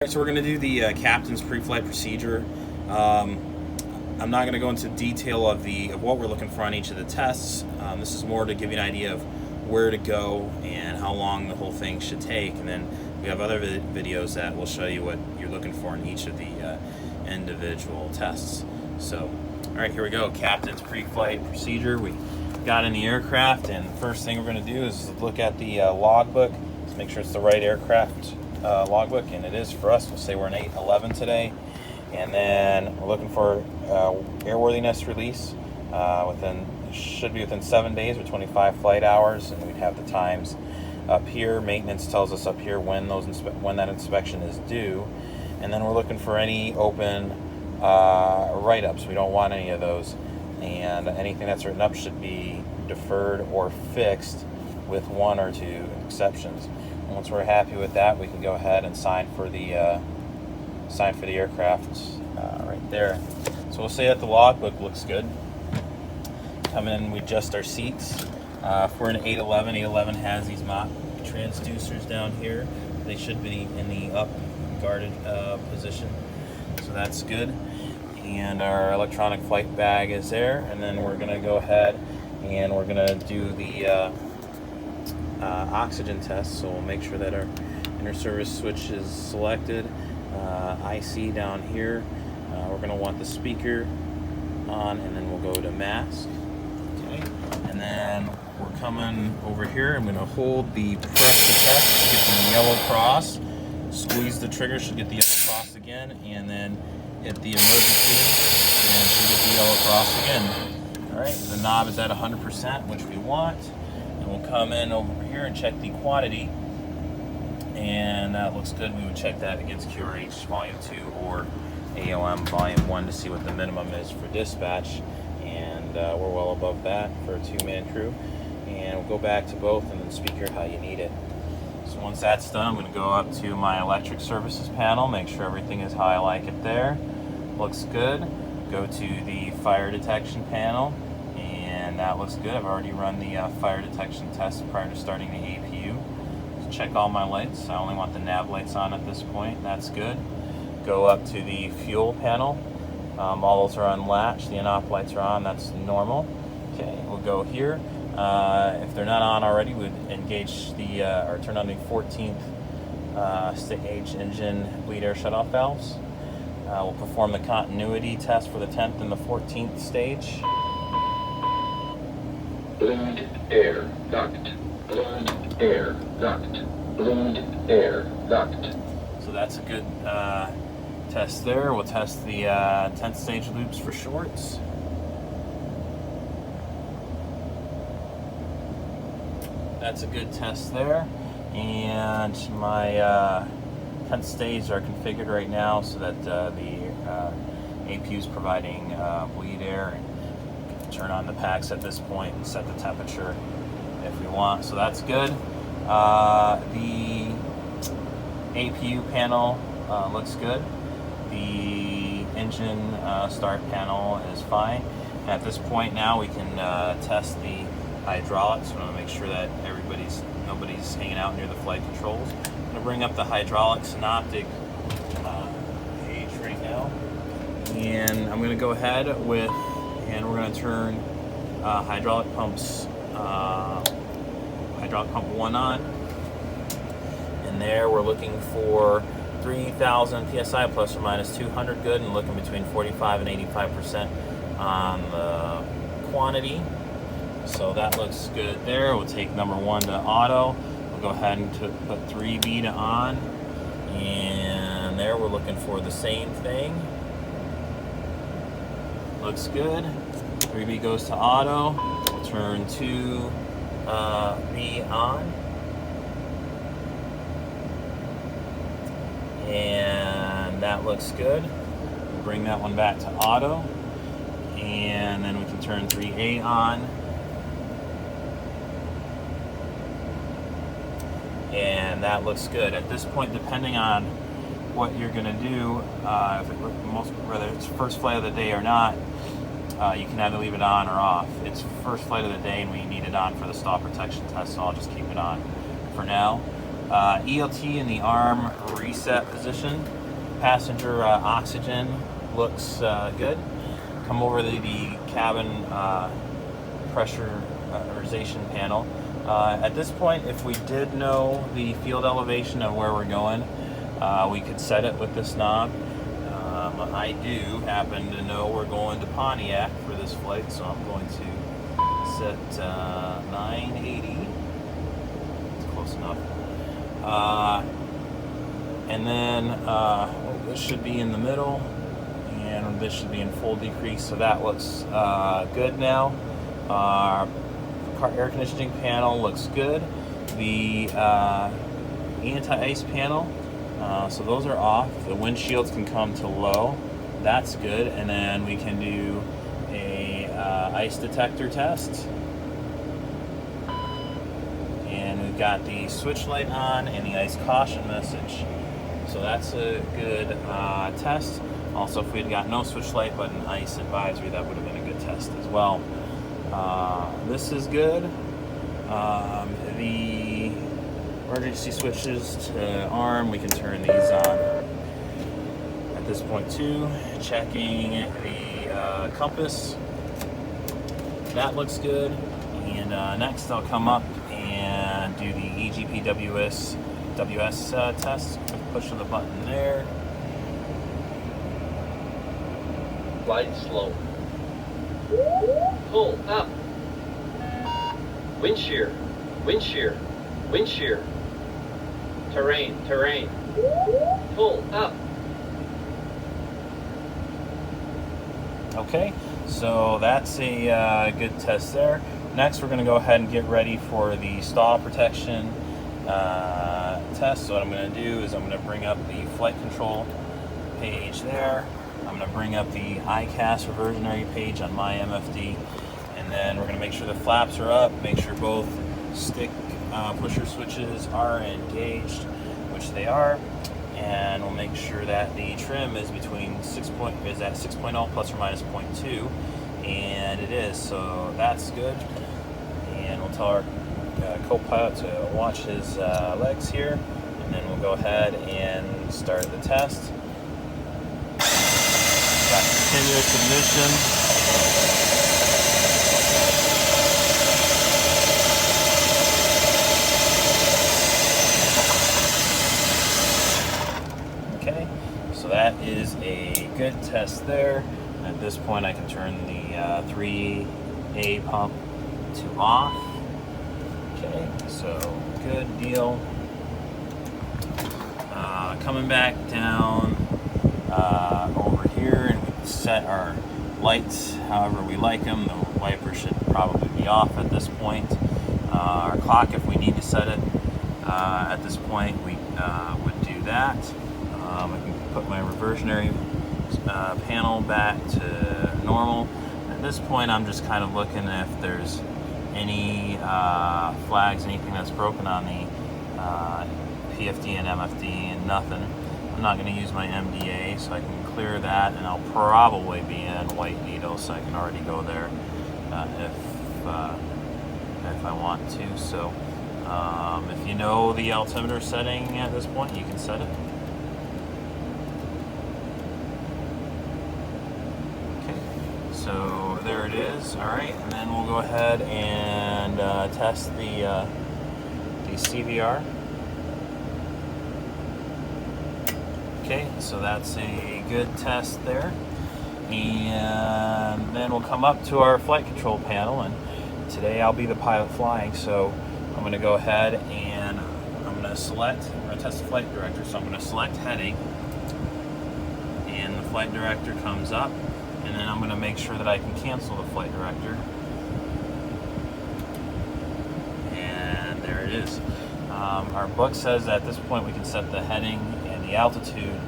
So we're going to do the captain's pre-flight procedure. I'm not going to go into detail of what we're looking for on each of the tests. This is more to give you an idea of where to go and how long the whole thing should take. And then we have other videos that will show you what you're looking for in each of the individual tests. So, all right, here we go. Captain's pre-flight procedure. We got in the aircraft, and the first thing we're going to do is look at the logbook to make sure it's the right aircraft logbook, and it is for us. We'll say we're an 811 today, and then we're looking for airworthiness release should be within 7 days or 25 flight hours, and we'd have the times up here. Maintenance tells us up here when that inspection is due, and then we're looking for any open write-ups. We don't want any of those, and anything that's written up should be deferred or fixed with one or two exceptions. And once we're happy with that, we can go ahead and sign for the aircraft right there. So we'll say that the logbook looks good. Come in, we adjust our seats. If we're in 811, 811 has these mop transducers down here. They should be in the up guarded position, so that's good. And our electronic flight bag is there, and then we're going to go ahead and we're going to do the oxygen test. So we'll make sure that our inter-service switch is selected. IC down here. We're going to want the speaker on, and then we'll go to mask. Okay, and then we're coming over here. I'm going to hold the press detect to get the yellow cross. Squeeze the trigger, should get the yellow cross again, and then hit the emergency, and should get the yellow cross again. All right, the knob is at 100%, which we want, and we'll come in over here and check the quantity, and that looks good. We would check that against QRH Volume 2 or AOM Volume 1 to see what the minimum is for dispatch, and we're well above that for a 2-man crew. And we'll go back to both and then speaker how you need it. So once that's done, I'm going to go up to my electric services panel, make sure everything is how I like it there. Looks good. Go to the fire detection panel, and that looks good. I've already run the fire detection test prior to starting the APU. So check all my lights. I only want the nav lights on at this point. That's good. Go up to the fuel panel. All those are unlatched. The inop lights are on. That's normal. Okay, we'll go here. If they're not on already, we'd engage or turn on the 14th stage engine bleed air shutoff valves. We'll perform the continuity test for the 10th and the 14th stage. Bleed air duct. Bleed air duct. Bleed air duct. So that's a good test there. We'll test the 10th stage loops for shorts. That's a good test there. And my 10th stage are configured right now so that the APU is providing bleed air. And turn on the packs at this point and set the temperature if we want. So that's good. The APU panel looks good. The engine start panel is fine. And at this point now we can test the hydraulics. We want to make sure that nobody's hanging out near the flight controls. I'm going to bring up the hydraulic synoptic page right now, and I'm going to go ahead and we're going to turn hydraulic pump 1 on, and there we're looking for 3,000 psi plus or minus 200 good, and looking between 45 and 85% on the quantity. So that looks good there. We'll take number 1 to auto. We'll go ahead and put 3B to on. And there we're looking for the same thing. Looks good. 3B goes to auto. We'll turn 2B on. And that looks good. We'll bring that one back to auto. And then we can turn 3A on. And that looks good. At this point, depending on what you're going to do, whether it's first flight of the day or not, you can either leave it on or off. It's first flight of the day and we need it on for the stall protection test, so I'll just keep it on for now. ELT in the arm reset position. Passenger oxygen looks good. Come over to the cabin pressurization panel. At this point, if we did know the field elevation of where we're going, we could set it with this knob. I do happen to know we're going to Pontiac for this flight, so I'm going to set 980. It's close enough. And then this should be in the middle, and this should be in full decrease, so that looks good now. Air conditioning panel looks good. The anti-ice panel, so those are off. The windshields can come to low. That's good. And then we can do a ice detector test. And we've got the switch light on and the ice caution message. So that's a good test. Also, if we'd got no switch light but an ice advisory, that would have been a good test as well. This is good. The emergency switches to arm, we can turn these on at this point too. Checking the compass, that looks good. And next I'll come up and do the EGP WS test. Push of the button there. Glide slow. Pull up. Wind shear, wind shear, wind shear. Terrain, terrain. Pull up. Okay, so that's a good test there. Next, we're going to go ahead and get ready for the stall protection test. So what I'm going to do is I'm going to bring up the flight control page there. I'm going to bring up the ICAS reversionary page on my MFD, and then we're going to make sure the flaps are up, make sure both stick pusher switches are engaged, which they are, and we'll make sure that the trim is between is at 6.0 plus or minus 0.2, and it is, so that's good. And we'll tell our co-pilot to watch his legs here, and then we'll go ahead and start the test. Got continuous ignition. Okay, so that is a good test there. At this point, I can turn the 3A pump to off. Okay, so good deal. Coming back down over here, and we can set our lights however we like them. The wiper should probably be off at this point. Our clock, if we need to set it at this point, we would do that. I can put my reversionary panel back to normal. At this point, I'm just kind of looking if there's any flags, anything that's broken on the PFD and MFD, and nothing. I'm not going to use my MDA, so I can clear that, and I'll probably be in white needle, so I can already go there if I want to. So if you know the altimeter setting at this point, you can set it. Okay, so there it is. All right, and then we'll go ahead and test the CVR. Okay, so that's a good test there. And then we'll come up to our flight control panel, and today I'll be the pilot flying, so I'm going to go ahead and I'm going to test the flight director, so I'm going to select heading, and the flight director comes up, and then I'm going to make sure that I can cancel the flight director. Our book says at this point we can set the heading and the altitude